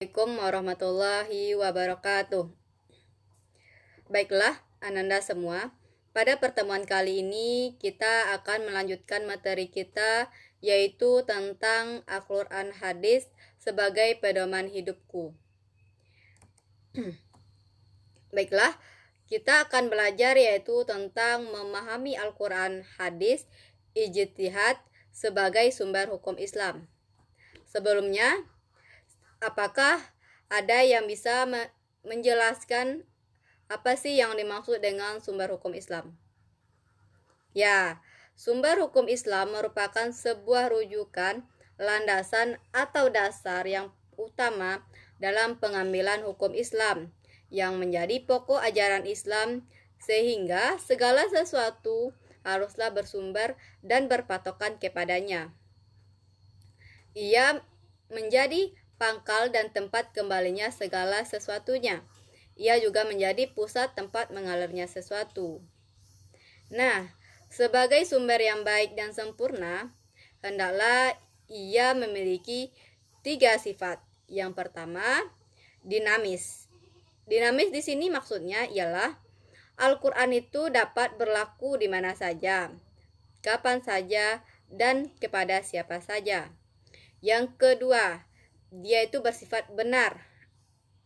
Assalamualaikum warahmatullahi wabarakatuh. Baiklah, Ananda semua. Pada pertemuan kali ini kita akan melanjutkan materi kita yaitu tentang Al-Quran hadis sebagai pedoman hidupku. Baiklah, kita akan belajar yaitu tentang memahami Al-Quran hadis ijtihad sebagai sumber hukum Islam. Sebelumnya, apakah ada yang bisa menjelaskan apa sih yang dimaksud dengan sumber hukum Islam? Ya, sumber hukum Islam merupakan sebuah rujukan, landasan atau dasar yang utama dalam pengambilan hukum Islam yang menjadi pokok ajaran Islam, sehingga segala sesuatu haruslah bersumber dan berpatokan kepadanya. Ia menjadi pangkal dan tempat kembalinya segala sesuatunya. Ia juga menjadi pusat tempat mengalirnya sesuatu. Nah, sebagai sumber yang baik dan sempurna, hendaklah ia memiliki 3 sifat. Yang pertama, dinamis. Dinamis di sini maksudnya ialah Al-Quran itu dapat berlaku di mana saja, kapan saja, dan kepada siapa saja. Yang kedua, dia itu bersifat benar.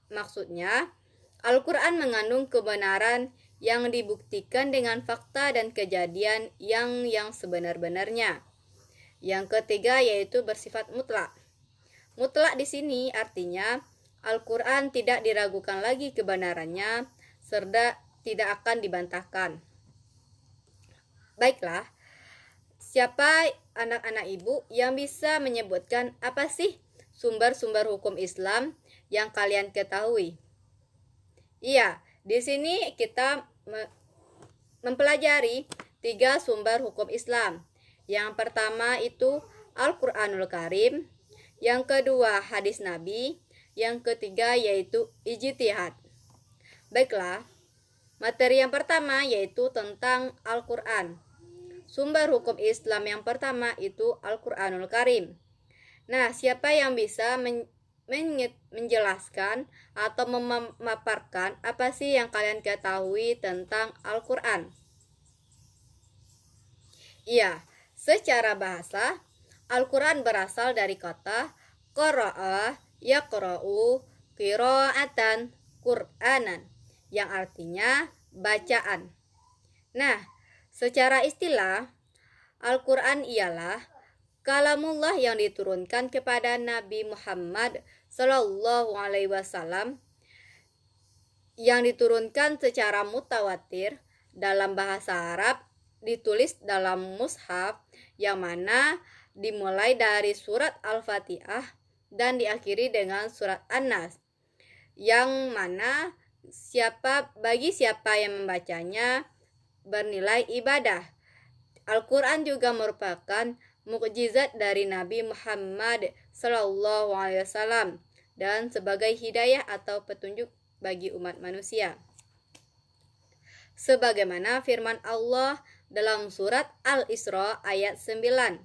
Maksudnya, Al-Quran mengandung kebenaran yang dibuktikan dengan fakta dan kejadian yang sebenar-benarnya. Yang ketiga yaitu bersifat mutlak. Mutlak di sini artinya Al-Quran tidak diragukan lagi kebenarannya serta tidak akan dibantahkan. Baiklah, siapa anak-anak ibu yang bisa menyebutkan apa sih sumber-sumber hukum Islam yang kalian ketahui? Iya, di sini kita mempelajari 3 sumber hukum Islam. Yang pertama itu Al-Quranul Karim, yang kedua hadis Nabi, yang ketiga yaitu ijtihad. Baiklah, materi yang pertama yaitu tentang Al-Quran. Sumber hukum Islam yang pertama itu Al-Quranul Karim. Nah, siapa yang bisa menjelaskan atau memaparkan apa sih yang kalian ketahui tentang Al-Quran? Iya, secara bahasa, Al-Quran berasal dari kata qara'a, yaqra'u, qira'atan, Qur'anan, yang artinya bacaan. Nah, secara istilah, Al-Quran ialah kalamullah yang diturunkan kepada Nabi Muhammad Sallallahu Alaihi Wasallam, yang diturunkan secara mutawatir dalam bahasa Arab, ditulis dalam mushaf, yang mana dimulai dari surat Al-Fatihah dan diakhiri dengan surat An-Nas, yang mana bagi siapa yang membacanya bernilai ibadah. Al-Quran juga merupakan mukjizat dari Nabi Muhammad Sallallahu Alaihi Wasallam dan sebagai hidayah atau petunjuk bagi umat manusia. Sebagaimana firman Allah dalam surat Al-Isra ayat 9,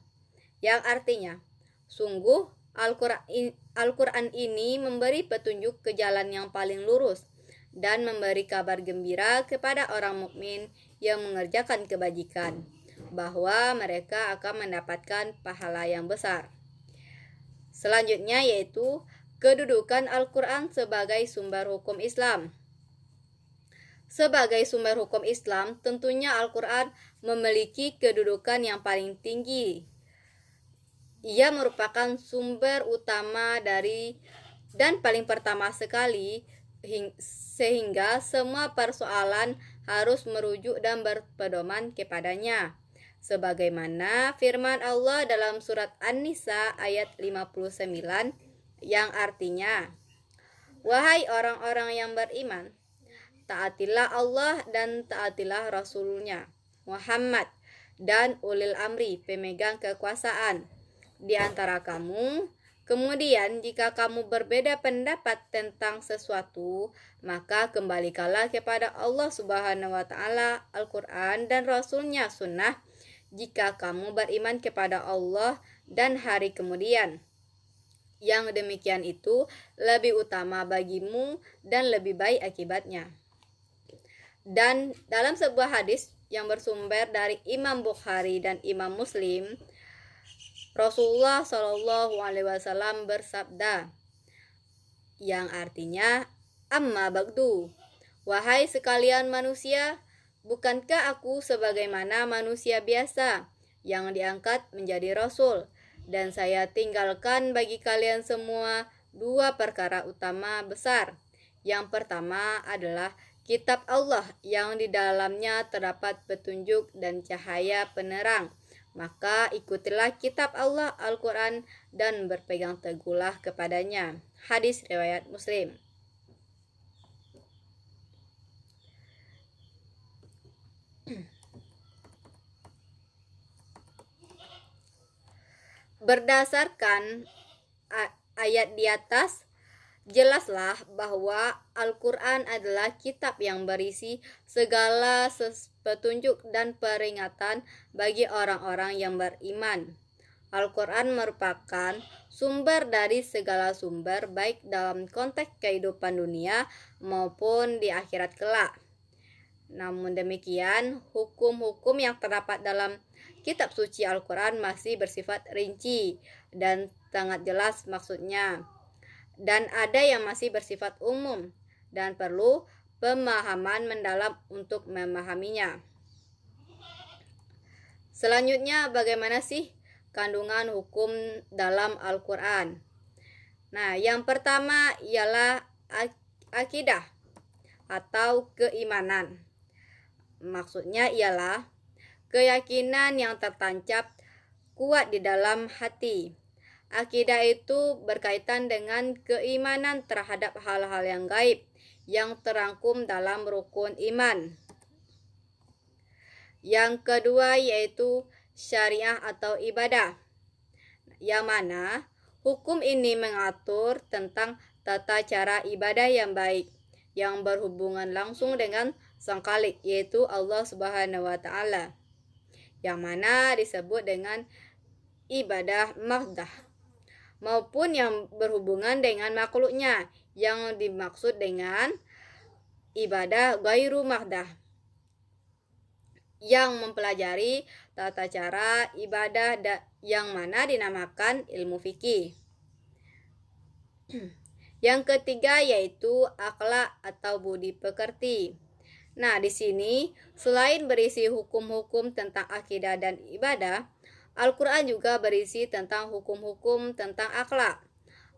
yang artinya, sungguh Al-Quran ini memberi petunjuk ke jalan yang paling lurus dan memberi kabar gembira kepada orang mukmin yang mengerjakan kebajikan, bahwa mereka akan mendapatkan pahala yang besar. Selanjutnya yaitu kedudukan Al-Quran sebagai sumber hukum Islam. Sebagai sumber hukum Islam, tentunya Al-Quran memiliki kedudukan yang paling tinggi. Ia merupakan sumber utama dan paling pertama sekali, sehingga semua persoalan harus merujuk dan berpedoman kepadanya. Sebagaimana firman Allah dalam surat An-Nisa ayat 59, yang artinya, wahai orang-orang yang beriman, taatilah Allah dan taatilah Rasulnya Muhammad dan ulil amri, pemegang kekuasaan di antara kamu. Kemudian jika kamu berbeda pendapat tentang sesuatu, maka kembalikanlah kepada Allah Subhanahu wa Ta'ala, Al-Quran dan Rasulnya Sunnah, jika kamu beriman kepada Allah dan hari kemudian. Yang demikian itu lebih utama bagimu dan lebih baik akibatnya. Dan dalam sebuah hadis yang bersumber dari Imam Bukhari dan Imam Muslim, Rasulullah Shallallahu Alaihi Wasallam bersabda, yang artinya, amma ba'du, wahai sekalian manusia, bukankah aku sebagaimana manusia biasa yang diangkat menjadi rasul, dan saya tinggalkan bagi kalian semua dua perkara utama besar. Yang pertama adalah kitab Allah yang di dalamnya terdapat petunjuk dan cahaya penerang. Maka ikutilah kitab Allah Al-Quran dan berpegang teguhlah kepadanya. Hadis riwayat Muslim. Berdasarkan ayat di atas, jelaslah bahwa Al-Quran adalah kitab yang berisi segala petunjuk dan peringatan bagi orang-orang yang beriman. Al-Quran merupakan sumber dari segala sumber, baik dalam konteks kehidupan dunia maupun di akhirat kelak. Namun demikian, hukum-hukum yang terdapat dalam kitab suci Al-Quran masih bersifat rinci dan sangat jelas maksudnya. Dan ada yang masih bersifat umum dan perlu pemahaman mendalam untuk memahaminya. Selanjutnya, bagaimana sih kandungan hukum dalam Al-Quran? Nah, yang pertama ialah akidah atau keimanan. Maksudnya ialah keyakinan yang tertancap kuat di dalam hati. Akidah itu berkaitan dengan keimanan terhadap hal-hal yang gaib yang terangkum dalam rukun iman. Yang kedua yaitu syariah atau ibadah, yang mana hukum ini mengatur tentang tata cara ibadah yang baik yang berhubungan langsung dengan Sang Khalik, yaitu Allah Subhanahu wa Ta'ala, yang mana disebut dengan ibadah mahdah, maupun yang berhubungan dengan makhluknya yang dimaksud dengan ibadah ghairu mahdah, yang mempelajari tata cara ibadah yang mana dinamakan ilmu fikih. Yang ketiga yaitu akhlak atau budi pekerti. Nah, di sini selain berisi hukum-hukum tentang akidah dan ibadah, Al-Quran juga berisi tentang hukum-hukum tentang akhlak.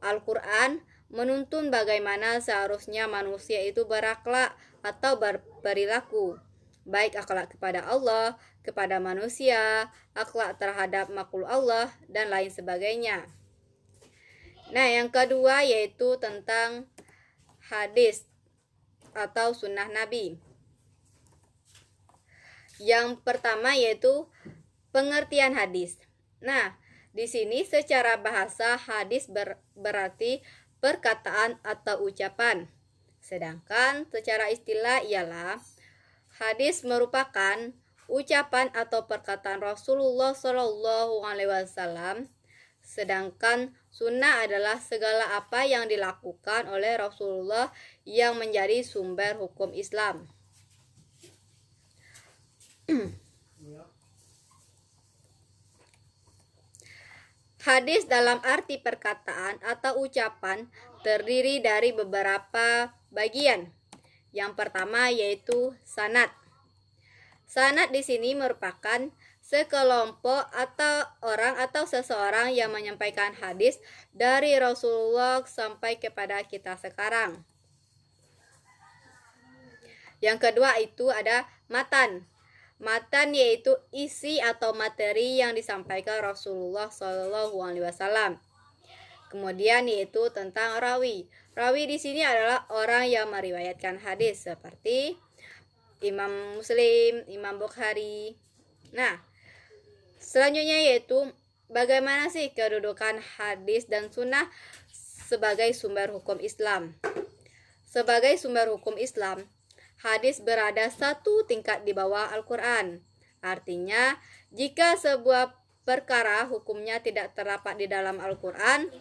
Al-Quran menuntun bagaimana seharusnya manusia itu berakhlak atau berperilaku, baik akhlak kepada Allah, kepada manusia, akhlak terhadap makhluk Allah, dan lain sebagainya. Nah, yang kedua yaitu tentang hadis atau sunnah Nabi. Yang pertama yaitu pengertian hadis. Nah, di sini secara bahasa hadis berarti perkataan atau ucapan. Sedangkan secara istilah ialah hadis merupakan ucapan atau perkataan Rasulullah Shallallahu Alaihi Wasallam. Sedangkan sunnah adalah segala apa yang dilakukan oleh Rasulullah yang menjadi sumber hukum Islam. Hadis dalam arti perkataan atau ucapan terdiri dari beberapa bagian. Yang pertama yaitu sanad. Sanad di sini merupakan sekelompok atau orang atau seseorang yang menyampaikan hadis dari Rasulullah sampai kepada kita sekarang. Yang kedua itu ada matan. Matan yaitu isi atau materi yang disampaikan Rasulullah Shallallahu Alaihi Wasallam. Kemudian yaitu tentang rawi. Rawi di sini adalah orang yang meriwayatkan hadis seperti Imam Muslim, Imam Bukhari. Nah, selanjutnya yaitu bagaimana sih kedudukan hadis dan sunnah sebagai sumber hukum Islam. Sebagai sumber hukum Islam, hadis berada satu tingkat di bawah Al-Quran. Artinya, jika sebuah perkara hukumnya tidak terdapat di dalam Al-Quran,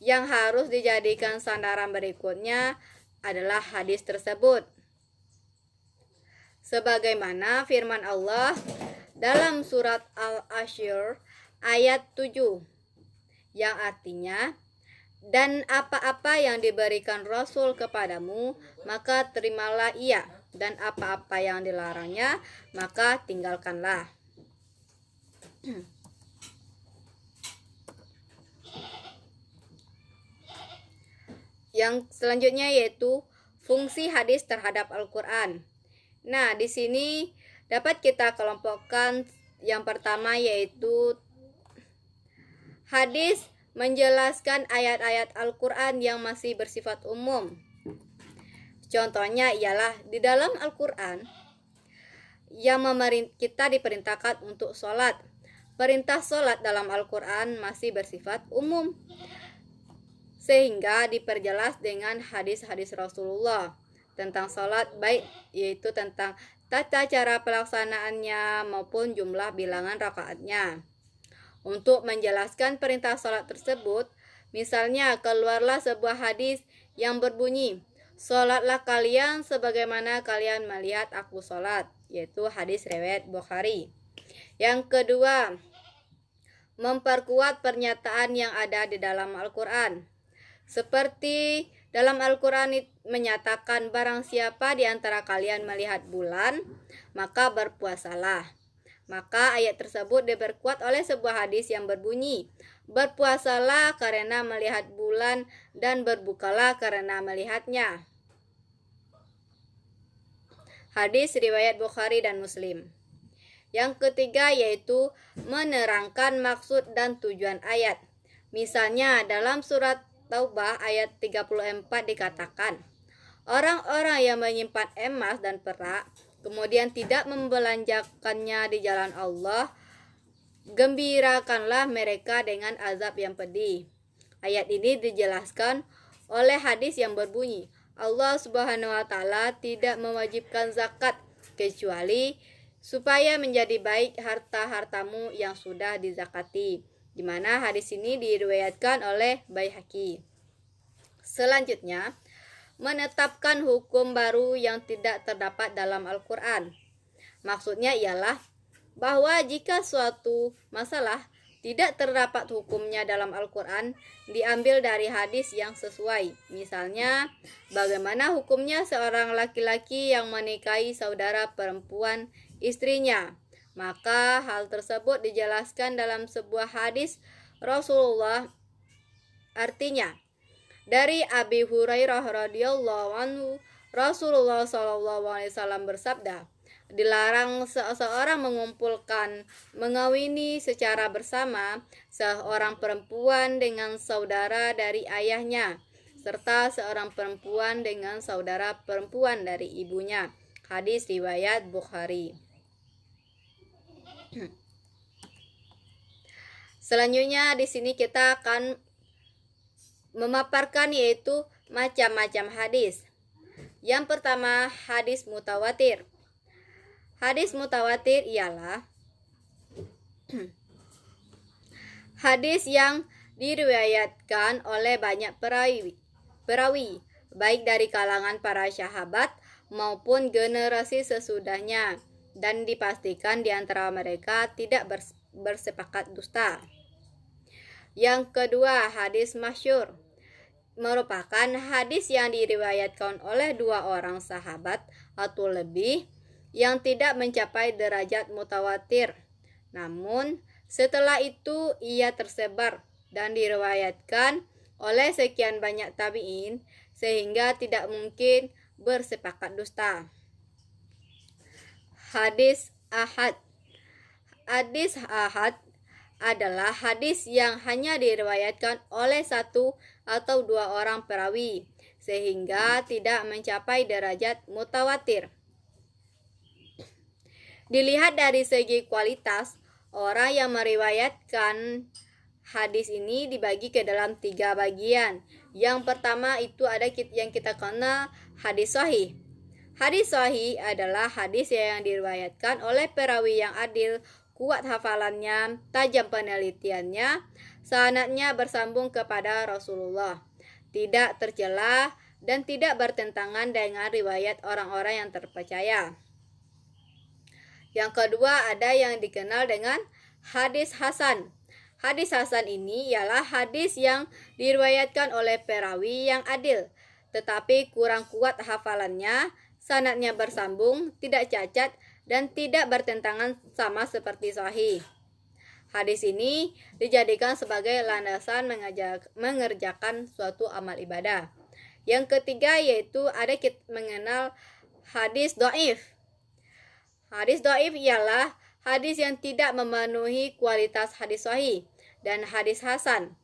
yang harus dijadikan sandaran berikutnya adalah hadis tersebut. Sebagaimana firman Allah dalam surat Al-Asyr ayat 7 yang artinya, dan apa-apa yang diberikan Rasul kepadamu, maka terimalah ia, dan apa-apa yang dilarangnya, maka tinggalkanlah. Yang selanjutnya yaitu fungsi hadis terhadap Al-Quran. Nah, di sini dapat kita kelompokkan yang pertama yaitu hadis menjelaskan ayat-ayat Al-Quran yang masih bersifat umum. Contohnya ialah di dalam Al-Quran yang kita diperintahkan untuk sholat. Perintah sholat dalam Al-Quran masih bersifat umum, sehingga diperjelas dengan hadis-hadis Rasulullah tentang sholat, baik yaitu tentang tata cara pelaksanaannya maupun jumlah bilangan rakaatnya. Untuk menjelaskan perintah sholat tersebut, misalnya keluarlah sebuah hadis yang berbunyi, sholatlah kalian sebagaimana kalian melihat aku sholat, yaitu hadis riwayat Bukhari. Yang kedua, memperkuat pernyataan yang ada di dalam Al-Quran. Seperti dalam Al-Quran menyatakan, barang siapa di antara kalian melihat bulan, maka berpuasalah. Maka ayat tersebut diperkuat oleh sebuah hadis yang berbunyi, berpuasalah karena melihat bulan dan berbukalah karena melihatnya. Hadis riwayat Bukhari dan Muslim. Yang ketiga yaitu menerangkan maksud dan tujuan ayat. Misalnya dalam surat Taubah ayat 34 dikatakan, orang-orang yang menyimpan emas dan perak kemudian tidak membelanjakannya di jalan Allah, gembirakanlah mereka dengan azab yang pedih. Ayat ini dijelaskan oleh hadis yang berbunyi, Allah Subhanahu wa taala tidak mewajibkan zakat kecuali supaya menjadi baik harta-hartamu yang sudah dizakati, di mana hadis ini diriwayatkan oleh Baihaqi. Selanjutnya, menetapkan hukum baru yang tidak terdapat dalam Al-Quran. Maksudnya ialah bahwa jika suatu masalah tidak terdapat hukumnya dalam Al-Quran, diambil dari hadis yang sesuai. Misalnya, bagaimana hukumnya seorang laki-laki yang menikahi saudara perempuan istrinya. Maka hal tersebut dijelaskan dalam sebuah hadis Rasulullah. Artinya, dari Abi Hurairah radhiyallahu anhu, Rasulullah SAW bersabda, dilarang seseorang mengumpulkan, mengawini secara bersama seorang perempuan dengan saudara dari ayahnya, serta seorang perempuan dengan saudara perempuan dari ibunya. Hadis riwayat Bukhari. Selanjutnya di sini kita akan memaparkan yaitu macam-macam hadis. Yang pertama, hadis mutawatir. Hadis mutawatir ialah hadis yang diriwayatkan oleh banyak perawi, baik dari kalangan para sahabat maupun generasi sesudahnya, dan dipastikan di antara mereka tidak bersepakat dusta. Yang kedua, hadis masyhur merupakan hadis yang diriwayatkan oleh dua orang sahabat atau lebih yang tidak mencapai derajat mutawatir. Namun, setelah itu ia tersebar dan diriwayatkan oleh sekian banyak tabi'in sehingga tidak mungkin bersepakat dusta. Hadis ahad. Hadis ahad adalah hadis yang hanya diriwayatkan oleh satu atau dua orang perawi sehingga tidak mencapai derajat mutawatir. Dilihat dari segi kualitas, orang yang meriwayatkan hadis ini dibagi ke dalam 3 bagian. Yang pertama itu ada yang kita kenal hadis sahih. Hadis sahih adalah hadis yang diriwayatkan oleh perawi yang adil, kuat hafalannya, tajam penelitiannya, sanadnya bersambung kepada Rasulullah, tidak tercela dan tidak bertentangan dengan riwayat orang-orang yang terpercaya. Yang kedua ada yang dikenal dengan hadis hasan. Hadis hasan ini ialah hadis yang diriwayatkan oleh perawi yang adil, tetapi kurang kuat hafalannya, sanadnya bersambung, tidak cacat, dan tidak bertentangan sama seperti sahih. Hadis ini dijadikan sebagai landasan mengerjakan suatu amal ibadah. Yang ketiga yaitu ada kita mengenal hadis dhaif. Hadis dhaif ialah hadis yang tidak memenuhi kualitas hadis sahih dan hadis hasan.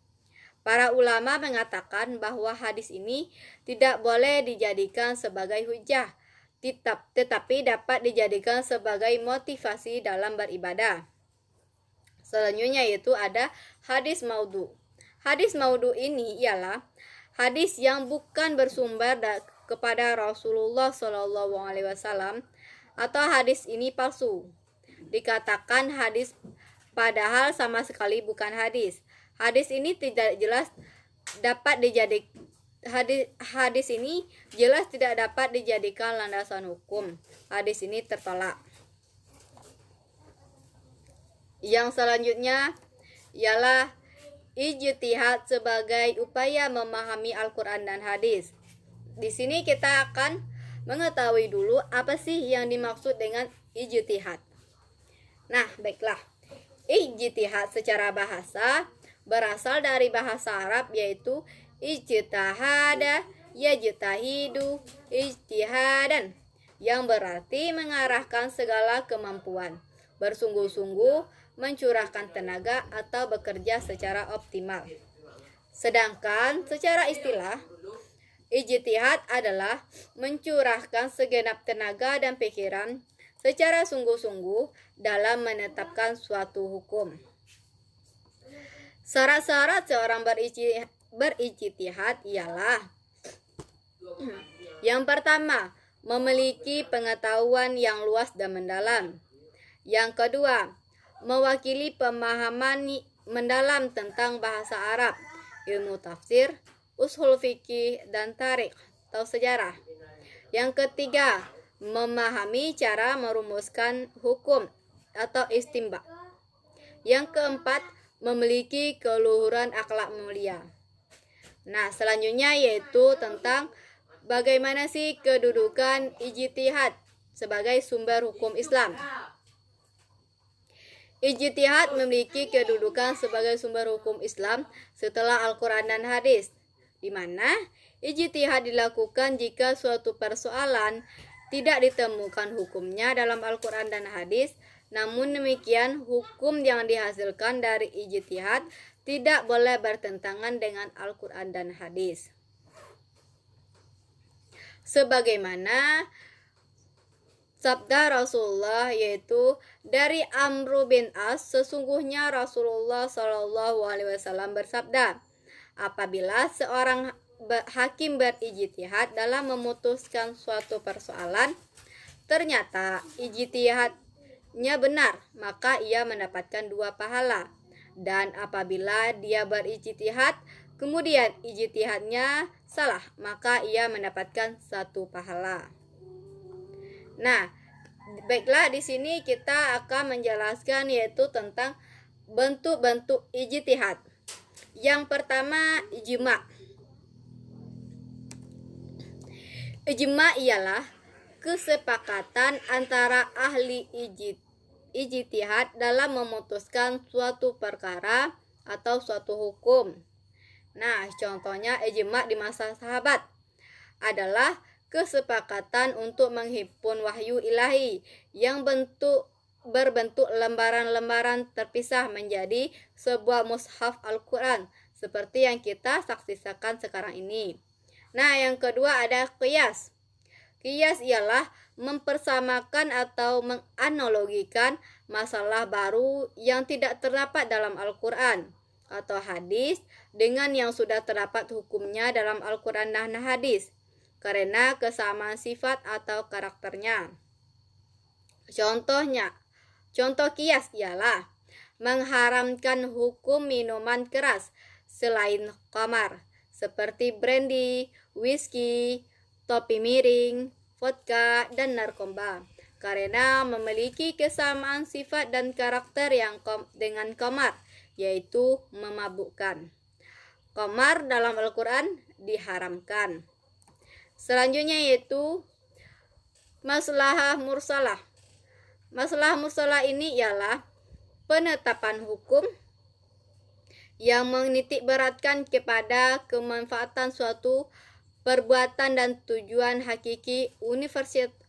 Para ulama mengatakan bahwa hadis ini tidak boleh dijadikan sebagai hujjah, tetapi dapat dijadikan sebagai motivasi dalam beribadah. Selanjutnya yaitu ada hadis maudhu. Hadis maudhu ini ialah hadis yang bukan bersumber kepada Rasulullah SAW atau hadis ini palsu. Dikatakan hadis padahal sama sekali bukan hadis. Hadis ini tidak jelas dapat hadis ini jelas tidak dapat dijadikan landasan hukum. Hadis ini tertolak. Yang selanjutnya ialah ijtihad sebagai upaya memahami Al-Quran dan hadis. Di sini kita akan mengetahui dulu apa sih yang dimaksud dengan ijtihad. Nah, baiklah. Ijtihad secara bahasa berasal dari bahasa Arab yaitu ijtihada yajtahidu ijtihadan, yang berarti mengarahkan segala kemampuan, bersungguh-sungguh, mencurahkan tenaga atau bekerja secara optimal. Sedangkan secara istilah, ijtihad adalah mencurahkan segenap tenaga dan pikiran secara sungguh-sungguh dalam menetapkan suatu hukum. Syarat-syarat seorang berijtihad ialah yang pertama, memiliki pengetahuan yang luas dan mendalam. Yang kedua, mewakili pemahaman mendalam tentang bahasa Arab, ilmu tafsir, ushul fikih, dan tarikh atau sejarah. Yang ketiga, memahami cara merumuskan hukum atau istinbat. Yang keempat, memiliki keluhuran akhlak mulia. Nah, selanjutnya yaitu tentang bagaimana sih kedudukan ijtihad sebagai sumber hukum Islam. Ijtihad memiliki kedudukan sebagai sumber hukum Islam setelah Al-Quran dan hadis, di mana ijtihad dilakukan jika suatu persoalan tidak ditemukan hukumnya dalam Al-Quran dan hadis. Namun demikian, hukum yang dihasilkan dari ijtihad tidak boleh bertentangan dengan Al-Quran dan hadis. Sebagaimana sabda Rasulullah yaitu dari Amr bin As, sesungguhnya Rasulullah SAW bersabda, apabila seorang hakim berijtihad dalam memutuskan suatu persoalan, ternyata ijtihadnya benar, maka ia mendapatkan 2 pahala. Dan apabila dia berijtihad kemudian ijtihadnya salah, maka ia mendapatkan 1 pahala. Nah, baiklah, di sini kita akan menjelaskan yaitu tentang bentuk-bentuk ijtihad. Yang pertama, ijma'. Ijma' ialah kesepakatan antara ahli ijtihad dalam memutuskan suatu perkara atau suatu hukum. Nah, contohnya ijma' di masa sahabat adalah kesepakatan untuk menghimpun wahyu ilahi yang berbentuk lembaran-lembaran terpisah menjadi sebuah mushaf Al-Quran seperti yang kita saksikan sekarang ini. Nah, yang kedua ada qiyas. Qiyas ialah mempersamakan atau menganalogikan masalah baru yang tidak terdapat dalam Al-Quran atau hadis dengan yang sudah terdapat hukumnya dalam Al-Quran dan hadis karena kesamaan sifat atau karakternya. Contohnya, Contoh kias ialah mengharamkan hukum minuman keras selain khamar, seperti brandy, whisky, topi miring, vodka, dan narkoba, karena memiliki kesamaan sifat dan karakter yang dengan khamar, yaitu memabukkan. Khamar dalam Al-Quran diharamkan. Selanjutnya yaitu maslahah mursalah. Maslahah mursalah ini ialah penetapan hukum yang menitik beratkan kepada kemanfaatan suatu perbuatan dan tujuan hakiki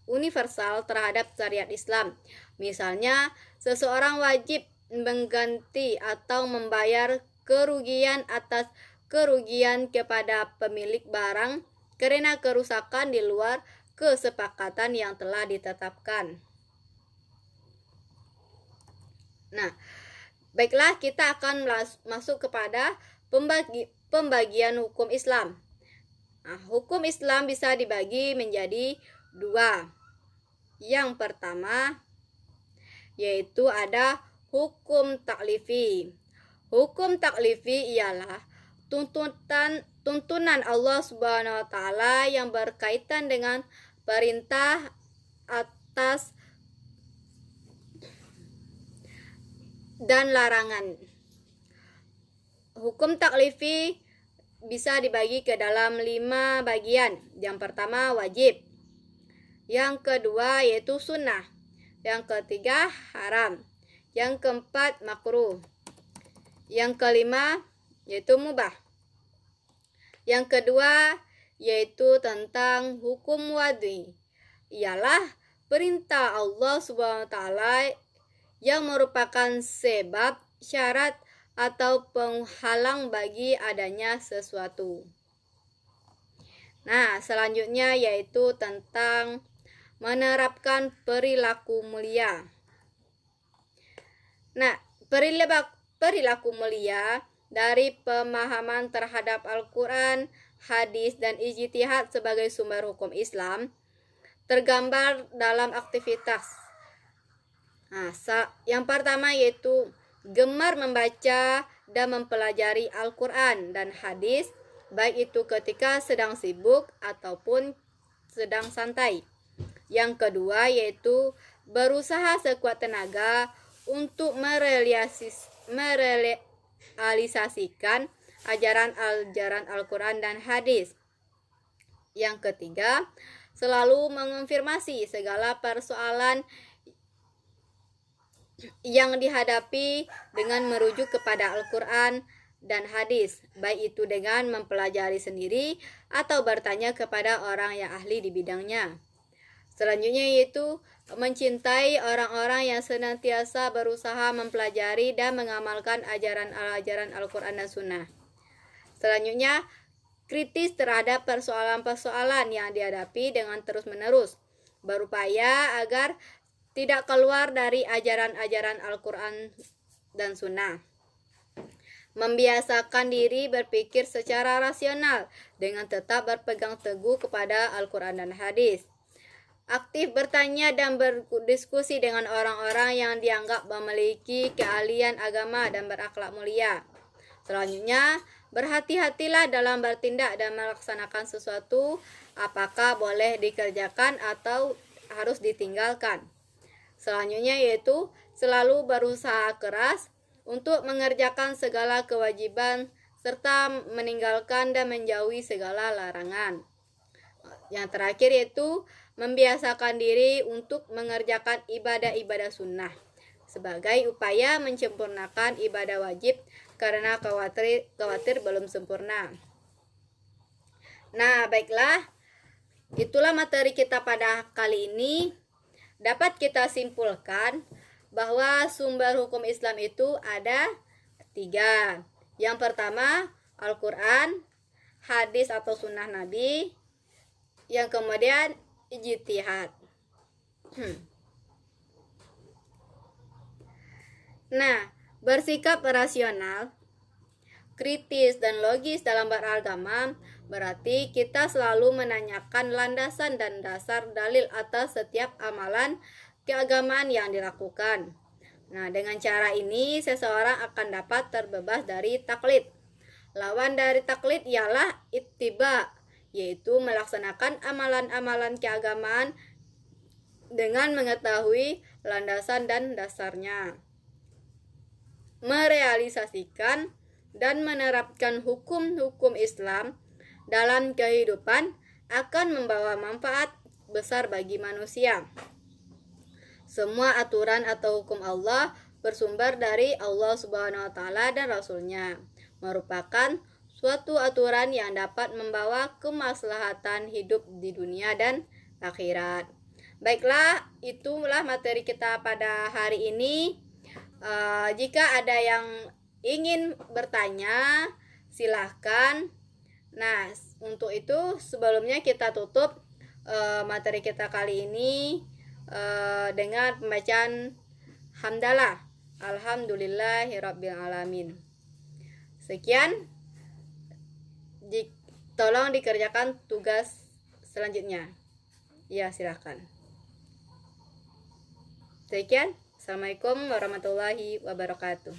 universal terhadap syariat Islam. Misalnya, seseorang wajib mengganti atau membayar kerugian atas kerugian kepada pemilik barang karena kerusakan di luar kesepakatan yang telah ditetapkan. Nah, baiklah, kita akan masuk kepada pembagian hukum Islam. Nah, hukum Islam bisa dibagi menjadi dua. Yang pertama yaitu ada hukum taklifi. Hukum taklifi ialah tuntunan Allah Subhanahu wa taala yang berkaitan dengan perintah atas dan larangan. Hukum taklifi bisa dibagi ke dalam 5 bagian. Yang pertama wajib, yang kedua yaitu sunnah, yang ketiga haram, yang keempat makruh, yang kelima yaitu mubah, yang kedua yaitu tentang hukum wad'i, ialah perintah Allah Subhanahu wa taala yang merupakan sebab, syarat, atau penghalang bagi adanya sesuatu. Nah, selanjutnya yaitu tentang menerapkan perilaku mulia. Nah, perilaku mulia dari pemahaman terhadap Al-Quran, hadis, dan ijtihad sebagai sumber hukum Islam tergambar dalam aktivitas. Nah, yang pertama yaitu gemar membaca dan mempelajari Al-Quran dan hadis, baik itu ketika sedang sibuk ataupun sedang santai. Yang kedua yaitu berusaha sekuat tenaga untuk merealisasikan ajaran Al-Quran dan hadis. Yang ketiga, selalu mengonfirmasi segala persoalan yang dihadapi dengan merujuk kepada Al-Quran dan hadis, baik itu dengan mempelajari sendiri atau bertanya kepada orang yang ahli di bidangnya. Selanjutnya yaitu mencintai orang-orang yang senantiasa berusaha mempelajari dan mengamalkan ajaran Al-Quran dan Sunnah. Selanjutnya, kritis terhadap persoalan-persoalan yang dihadapi dengan terus-menerus, berupaya agar tidak keluar dari ajaran-ajaran Al-Quran dan Sunnah. Membiasakan diri berpikir secara rasional dengan tetap berpegang teguh kepada Al-Quran dan hadis. Aktif bertanya dan berdiskusi dengan orang-orang yang dianggap memiliki keahlian agama dan berakhlak mulia. Selanjutnya, berhati-hatilah dalam bertindak dan melaksanakan sesuatu, apakah boleh dikerjakan atau harus ditinggalkan. Selanjutnya yaitu selalu berusaha keras untuk mengerjakan segala kewajiban serta meninggalkan dan menjauhi segala larangan. Yang terakhir yaitu membiasakan diri untuk mengerjakan ibadah-ibadah sunnah sebagai upaya menyempurnakan ibadah wajib karena khawatir belum sempurna. Nah, baiklah, itulah materi kita pada kali ini. Dapat kita simpulkan bahwa sumber hukum Islam itu ada 3. Yang pertama, Al-Quran, hadis atau sunnah Nabi. Yang kemudian, ijtihad. Nah, bersikap rasional, kritis, dan logis dalam beragama berarti kita selalu menanyakan landasan dan dasar dalil atas setiap amalan keagamaan yang dilakukan. Nah, dengan cara ini seseorang akan dapat terbebas dari taklid. Lawan dari taklid ialah ittiba, yaitu melaksanakan amalan-amalan keagamaan dengan mengetahui landasan dan dasarnya. Merealisasikan dan menerapkan hukum-hukum Islam dalam kehidupan akan membawa manfaat besar bagi manusia. Semua aturan atau hukum Allah bersumber dari Allah Subhanahu wa taala dan Rasul-Nya, merupakan suatu aturan yang dapat membawa kemaslahatan hidup di dunia dan akhirat. Baiklah, itulah materi kita pada hari ini. Jika ada yang ingin bertanya, silahkan. Nah, untuk itu sebelumnya kita tutup materi kita kali ini dengan pembacaan hamdalah. Alhamdulillahirrabbilalamin. Sekian, tolong dikerjakan tugas selanjutnya. Ya, silahkan. Sekian, assalamualaikum warahmatullahi wabarakatuh.